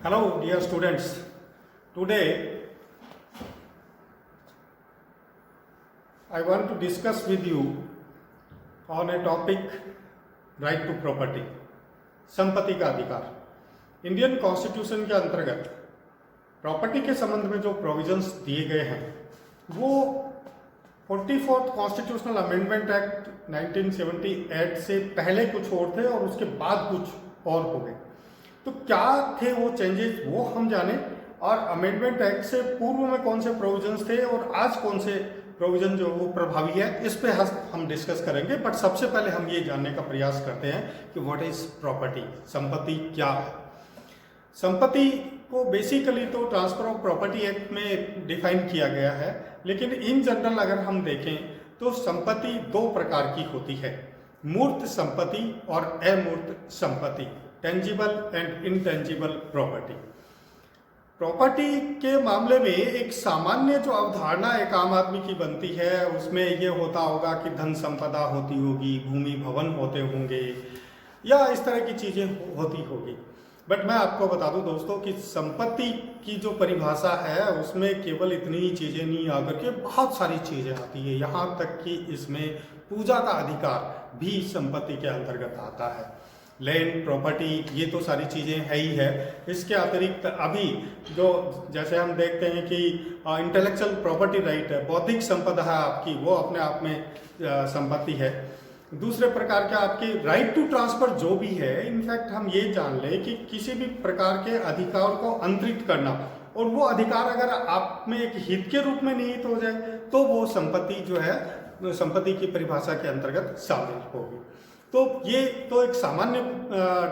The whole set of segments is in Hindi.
Hello, dear students. Today, I want to discuss with you on a topic right to property, संपत्ति का अधिकार। इंडियन कॉन्स्टिट्यूशन के अंतर्गत प्रॉपर्टी के संबंध में जो प्रोविजंस दिए गए हैं वो 44th कॉन्स्टिट्यूशनल अमेंडमेंट एक्ट 1978 से पहले कुछ और थे और उसके बाद कुछ और हो गए। तो क्या थे वो चेंजेस वो हम जाने, और अमेंडमेंट एक्ट से पूर्व में कौन से प्रोविजंस थे और आज कौन से प्रोविजन जो वो प्रभावी है, इस पे हम डिस्कस करेंगे। बट सबसे पहले हम ये जानने का प्रयास करते हैं कि व्हाट इज प्रॉपर्टी, संपत्ति क्या है। संपत्ति को बेसिकली तो ट्रांसफर ऑफ प्रॉपर्टी एक्ट में डिफाइन किया गया है, लेकिन इन जनरल अगर हम देखें तो संपत्ति दो प्रकार की होती है, मूर्त संपत्ति और अमूर्त संपत्ति, tangible and intangible property. Property के मामले में एक सामान्य जो अवधारणा एक आम आदमी की बनती है उसमें ये होता होगा कि धन संपदा होती होगी, भूमि भवन होते होंगे या इस तरह की चीजें होती होगी। बट मैं आपको बता दूं दोस्तों कि संपत्ति की जो परिभाषा है उसमें केवल इतनी ही चीजें नहीं आकर के बहुत सारी चीजें आती है। यहाँ तक कि इसमें पूजा का अधिकार भी संपत्ति के अंतर्गत आता है। लैंड प्रॉपर्टी ये तो सारी चीज़ें है ही है। इसके अतिरिक्त अभी जो जैसे हम देखते हैं कि इंटेलेक्चुअल प्रॉपर्टी राइट है, बौद्धिक संपदा है आपकी, वो अपने आप में संपत्ति है। दूसरे प्रकार के आपके राइट टू ट्रांसफर जो भी है, इनफैक्ट हम ये जान लें कि किसी भी प्रकार के अधिकार को अंतरित करना और वो अधिकार अगर आप में एक हित के रूप में निहित हो जाए तो वो संपत्ति जो है संपत्ति की परिभाषा के अंतर्गत शामिल होगी। तो ये तो एक सामान्य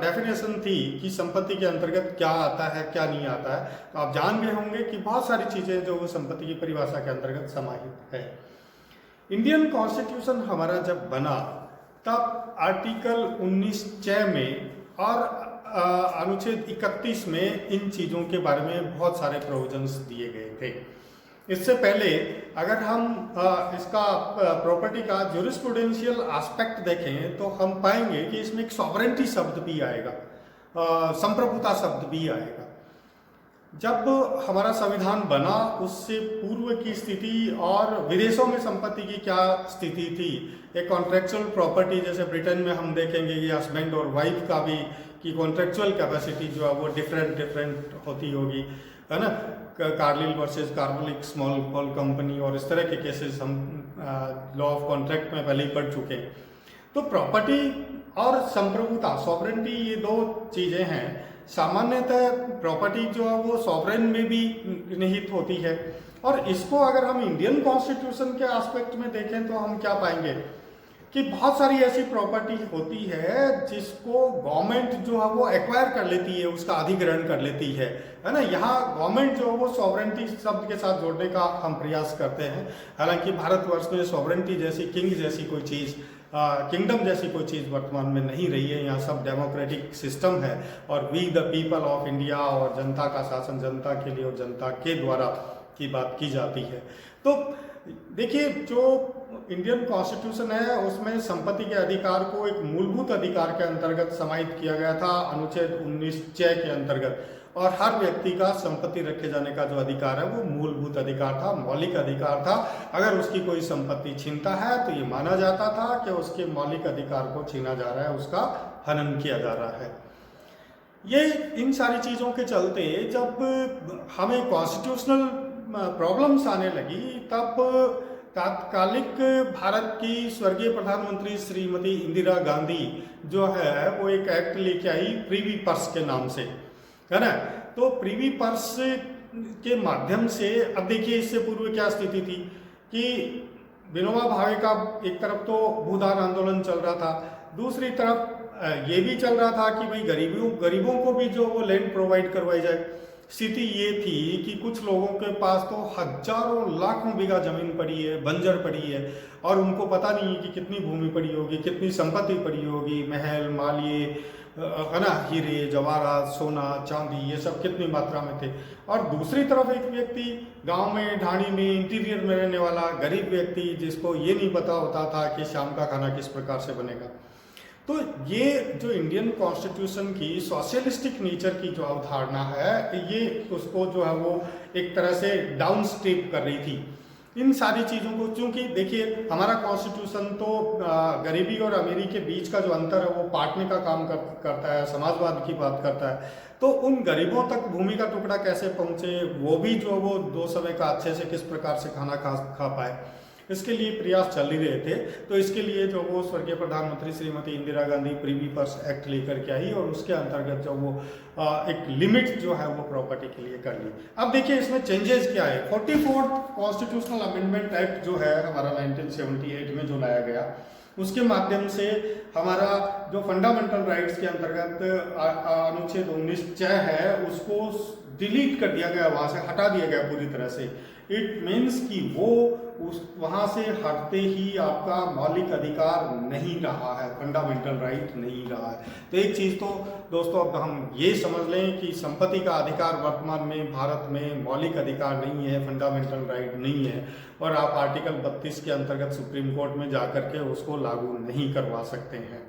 डेफिनेशन थी कि संपत्ति के अंतर्गत क्या आता है क्या नहीं आता है। तो आप जान गए होंगे कि बहुत सारी चीजें जो संपत्ति की परिभाषा के अंतर्गत समाहित है। इंडियन कॉन्स्टिट्यूशन हमारा जब बना तब आर्टिकल 19(च) में और अनुच्छेद 31 में इन चीजों के बारे में बहुत सारे प्रोविजंस दिए गए थे। इससे पहले अगर हम इसका प्रॉपर्टी का ज्यूरिस्प्रूडेंशियल एस्पेक्ट देखें तो हम पाएंगे कि इसमें एक सॉवरेंटी शब्द भी आएगा, संप्रभुता शब्द भी आएगा। जब हमारा संविधान बना उससे पूर्व की स्थिति और विदेशों में संपत्ति की क्या स्थिति थी, एक कॉन्ट्रेक्चुअल प्रॉपर्टी जैसे ब्रिटेन में हम देखेंगे कि हस्बैंड और वाइफ का भी की कॉन्ट्रेक्चुअल कैपेसिटी जो है वो डिफरेंट होती होगी, है ना। Carlill versus carbolic small ball company और इस तरह के केसेस हम लॉ ऑफ कॉन्ट्रैक्ट में पहले ही पढ़ चुके हैं। तो प्रॉपर्टी और संप्रभुता, सॉवरेंटी, ये दो चीजें हैं। सामान्यतः प्रॉपर्टी जो है वो सॉवरेन में भी निहित होती है, और इसको अगर हम इंडियन कॉन्स्टिट्यूशन के एस्पेक्ट में देखें तो हम क्या पाएंगे कि बहुत सारी ऐसी प्रॉपर्टी होती है जिसको गवर्नमेंट जो है वो एक्वायर कर लेती है, उसका अधिग्रहण कर लेती है ना। यहाँ गवर्नमेंट जो है वो सॉवरेंटी शब्द के साथ जोड़ने का हम प्रयास करते हैं। हालांकि भारतवर्ष में सॉवरेंटी जैसी, किंग जैसी कोई चीज़, किंगडम जैसी कोई चीज़ वर्तमान में नहीं रही है। यहाँ सब डेमोक्रेटिक सिस्टम है और we the people of India, और जनता का शासन जनता के लिए और जनता के द्वारा की बात की जाती है। तो देखिए, जो इंडियन कॉन्स्टिट्यूशन है उसमें संपत्ति के अधिकार को एक मूलभूत अधिकार के अंतर्गत समाहित किया गया था अनुच्छेद 19(च) के अंतर्गत, और हर व्यक्ति का संपत्ति रखे जाने का जो अधिकार है वो मूलभूत अधिकार था, मौलिक अधिकार था। अगर उसकी कोई संपत्ति छीनता है तो ये माना जाता था कि उसके मौलिक अधिकार को छीना जा रहा है, उसका हनन किया जा रहा है। ये इन सारी चीज़ों के चलते जब हमें कॉन्स्टिट्यूशनल प्रॉब्लम्स आने लगी तब तात्कालिक भारत की स्वर्गीय प्रधानमंत्री श्रीमती इंदिरा गांधी जो है वो एक एक्ट लेके आई प्रीवी पर्स के नाम से, है ना। तो प्रीवी पर्स के माध्यम से, अब देखिए इससे पूर्व क्या स्थिति थी कि विनोबा भावे का एक तरफ तो भूदान आंदोलन चल रहा था, दूसरी तरफ ये भी चल रहा था कि भाई गरीबों को भी जो वो लैंड प्रोवाइड करवाई जाए। स्थिति ये थी कि कुछ लोगों के पास तो हजारों लाखों बीघा जमीन पड़ी है, बंजर पड़ी है, और उनको पता नहीं है कि कितनी भूमि पड़ी होगी, कितनी संपत्ति पड़ी होगी, महल मालिये, है ना, हीरे जवाहरात, सोना चांदी, ये सब कितनी मात्रा में थे। और दूसरी तरफ एक व्यक्ति गांव में, ढाणी में, इंटीरियर में रहने वाला गरीब व्यक्ति जिसको ये नहीं पता होता था कि शाम का खाना किस प्रकार से बनेगा। तो ये जो इंडियन कॉन्स्टिट्यूशन की सोशलिस्टिक नेचर की जो अवधारणा है, ये उसको जो है वो एक तरह से डाउन स्टेप कर रही थी। इन सारी चीज़ों को, चूंकि देखिए हमारा कॉन्स्टिट्यूशन तो गरीबी और अमीरी के बीच का जो अंतर है वो पाटने का काम करता है, समाजवाद की बात करता है। तो उन गरीबों तक भूमि का टुकड़ा कैसे पहुंचे, वो भी जो वो दो समय का अच्छे से किस प्रकार से खाना खा पाए, इसके लिए प्रयास चल ही रहे थे। तो इसके लिए जो वो स्वर्गीय प्रधानमंत्री श्रीमती इंदिरा गांधी प्रीवी पर्स एक्ट लेकर के आई और उसके अंतर्गत जो वो एक लिमिट जो है वो प्रॉपर्टी के लिए कर ली। अब देखिए इसमें चेंजेस क्या है। 44th कॉन्स्टिट्यूशनल अमेंडमेंट एक्ट जो है हमारा 1978 में जो लाया गया, उसके माध्यम से हमारा जो फंडामेंटल राइट्स के अंतर्गत अनुच्छेद 19(च) है उसको डिलीट कर दिया गया, वहां से हटा दिया गया पूरी तरह से। इट मीन्स कि वो वहां से हटते ही आपका मौलिक अधिकार नहीं रहा है, फंडामेंटल राइट नहीं रहा है। तो एक चीज़ तो दोस्तों अब हम ये समझ लें कि संपत्ति का अधिकार वर्तमान में भारत में मौलिक अधिकार नहीं है, फंडामेंटल राइट नहीं है, और आप आर्टिकल 32 के अंतर्गत सुप्रीम कोर्ट में जा करके उसको लागू नहीं करवा सकते हैं।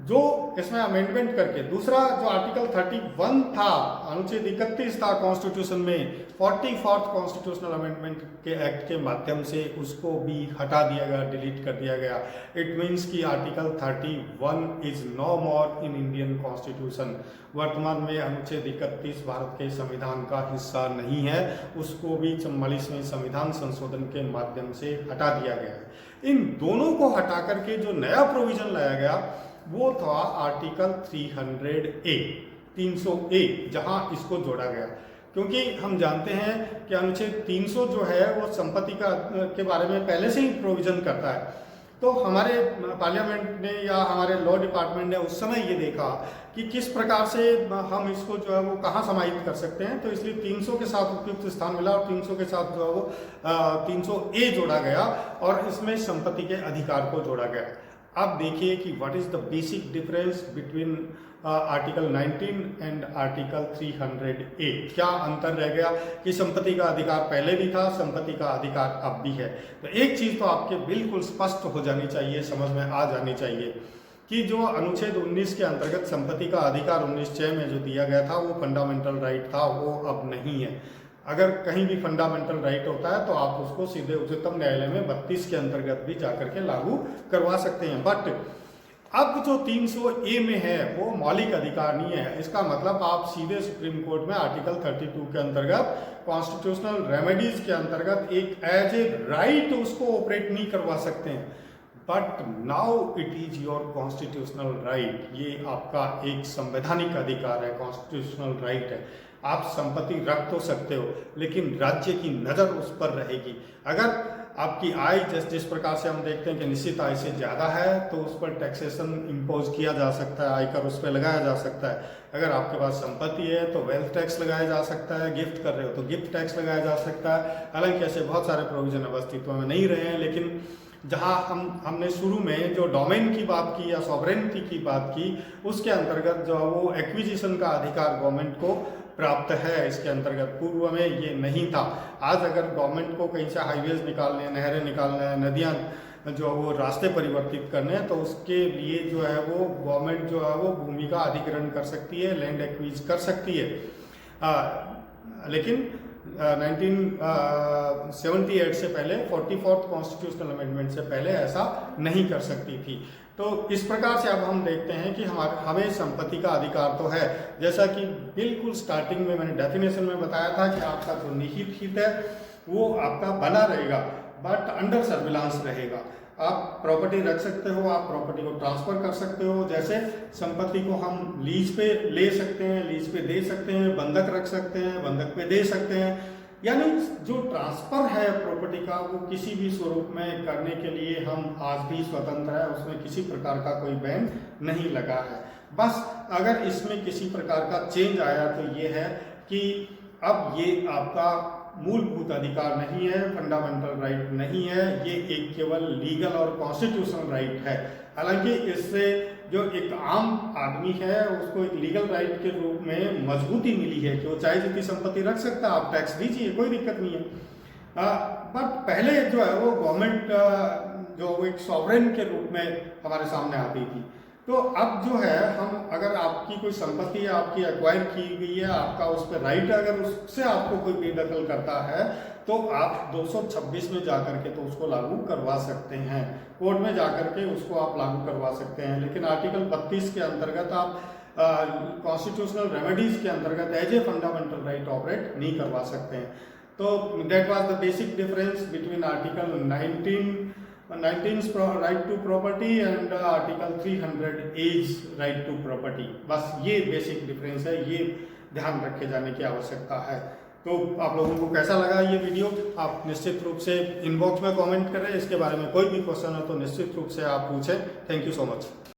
जो इसमें अमेंडमेंट करके दूसरा जो आर्टिकल 31 था, अनुच्छेद 31 था कॉन्स्टिट्यूशन में, 44th कॉन्स्टिट्यूशनल अमेंडमेंट के एक्ट के माध्यम से उसको भी हटा दिया गया, डिलीट कर दिया गया। इट मीन्स कि article 31 is no more in Indian constitution. वर्तमान में अनुच्छेद 31 भारत के संविधान का हिस्सा नहीं है, उसको भी 44वें संविधान संशोधन के माध्यम से हटा दिया गया है। इन दोनों को हटा करके जो नया प्रोविजन लाया गया वो था आर्टिकल 300A, जहां इसको जोड़ा गया। क्योंकि हम जानते हैं कि अनुच्छेद 300 जो है वो संपत्ति के बारे में पहले से ही प्रोविजन करता है। तो हमारे पार्लियामेंट ने या हमारे लॉ डिपार्टमेंट ने उस समय ये देखा कि किस प्रकार से हम इसको जो है वो कहाँ समाहित कर सकते हैं, तो इसलिए 300 के साथ उपयुक्त स्थान मिला और 300 के साथ जो है वो 300A जोड़ा गया और इसमें संपत्ति के अधिकार को जोड़ा गया। अब देखिए कि what is the basic difference between article 19 and article 300A। क्या अंतर रह गया कि संपत्ति का अधिकार पहले भी था, संपत्ति का अधिकार अब भी है। तो एक चीज तो आपके बिल्कुल स्पष्ट हो जानी चाहिए, समझ में आ जानी चाहिए कि जो अनुच्छेद 19 के अंतर्गत संपत्ति का अधिकार 19(च) में जो दिया गया था वो फंडामेंटल राइट था, वो अब नहीं है। अगर कहीं भी फंडामेंटल राइट होता है तो आप उसको सीधे उच्चतम न्यायालय में 32 के अंतर्गत भी जाकर के लागू करवा सकते हैं। बट अब जो 300A में है वो मौलिक अधिकार नहीं है। इसका मतलब आप सीधे सुप्रीम कोर्ट में आर्टिकल 32 के अंतर्गत कॉन्स्टिट्यूशनल रेमेडीज के अंतर्गत एक एज ए राइट उसको ऑपरेट नहीं करवा सकते हैं। But now it is your constitutional right. ये आपका एक संवैधानिक अधिकार है, कॉन्स्टिट्यूशनल राइट है। आप संपत्ति रख तो सकते हो लेकिन राज्य की नज़र उस पर रहेगी। अगर आपकी आय जिस प्रकार से हम देखते हैं कि निश्चित आय से ज़्यादा है तो उस पर टैक्सेशन इम्पोज किया जा सकता है, आयकर उस पर लगाया जा सकता है। अगर आपके पास संपत्ति है तो वेल्थ टैक्स लगाया जा सकता है, गिफ्ट कर रहे हो तो गिफ्ट टैक्स लगाया जा सकता है। हालांकि ऐसे बहुत सारे प्रोविजन अब अस्तित्व में नहीं रहे हैं, लेकिन जहां हमने शुरू में जो डोमेन की बात की या सॉवरेनिटी की बात की, उसके अंतर्गत जो वो एक्विजिशन का अधिकार गवर्नमेंट को प्राप्त है। इसके अंतर्गत पूर्व में ये नहीं था। आज अगर गवर्नमेंट को कहीं से हाईवेज निकालने हैं, नहरें निकालना है, नदियाँ जो वो रास्ते परिवर्तित करने हैं, तो उसके लिए जो है वो गवर्नमेंट जो है वो भूमि का अधिग्रहण कर सकती है, लैंड एक्विज कर सकती है। लेकिन 1978 से पहले, 44th कॉन्स्टिट्यूशनल अमेंडमेंट से पहले ऐसा नहीं कर सकती थी। तो इस प्रकार से अब हम देखते हैं कि हमें संपत्ति का अधिकार तो है, जैसा कि बिल्कुल स्टार्टिंग में मैंने डेफिनेशन में बताया था कि आपका जो निहित हित है वो आपका बना रहेगा, बट अंडर सर्विलांस रहेगा। आप प्रॉपर्टी रख सकते हो, आप प्रॉपर्टी को ट्रांसफर कर सकते हो। जैसे संपत्ति को हम लीज पे ले सकते हैं, लीज पे दे सकते हैं, बंधक रख सकते हैं, बंधक पे दे सकते हैं। यानी जो ट्रांसफर है प्रॉपर्टी का वो किसी भी स्वरूप में करने के लिए हम आज भी स्वतंत्र है, उसमें किसी प्रकार का कोई बैन नहीं लगा है। बस अगर इसमें किसी प्रकार का चेंज आया तो ये है कि अब ये आपका मूलभूत अधिकार नहीं है, फंडामेंटल राइट नहीं है, ये एक केवल लीगल और कॉन्स्टिट्यूशनल राइट है। हालांकि इससे जो एक आम आदमी है उसको एक लीगल राइट के रूप में मजबूती मिली है कि वो चाहे जितनी संपत्ति रख सकता है, आप टैक्स दीजिए, कोई दिक्कत नहीं है। बट पहले जो है वो गवर्नमेंट जो एक सॉवरेन के रूप में हमारे सामने आती थी। तो अब जो है हम अगर आपकी कोई संपत्ति आपकी एक्वायर की गई है, आपका उस पर राइट, अगर उससे आपको कोई बेदखल करता है तो आप 226 में जाकर के तो उसको लागू करवा सकते हैं, कोर्ट में जाकर के उसको आप लागू करवा सकते हैं। लेकिन आर्टिकल 32 के अंतर्गत आप कॉन्स्टिट्यूशनल रेमेडीज के अंतर्गत as a fundamental right operate नहीं करवा सकते हैं। तो that was the basic difference between article 19 right to property and article 300 as right to property. बस ये बेसिक डिफरेंस है, ये ध्यान रखे जाने की आवश्यकता है। तो आप लोगों को कैसा लगा ये वीडियो, आप निश्चित रूप से इनबॉक्स में कमेंट करें। इसके बारे में कोई भी क्वेश्चन है तो निश्चित रूप से आप पूछें। Thank you so much.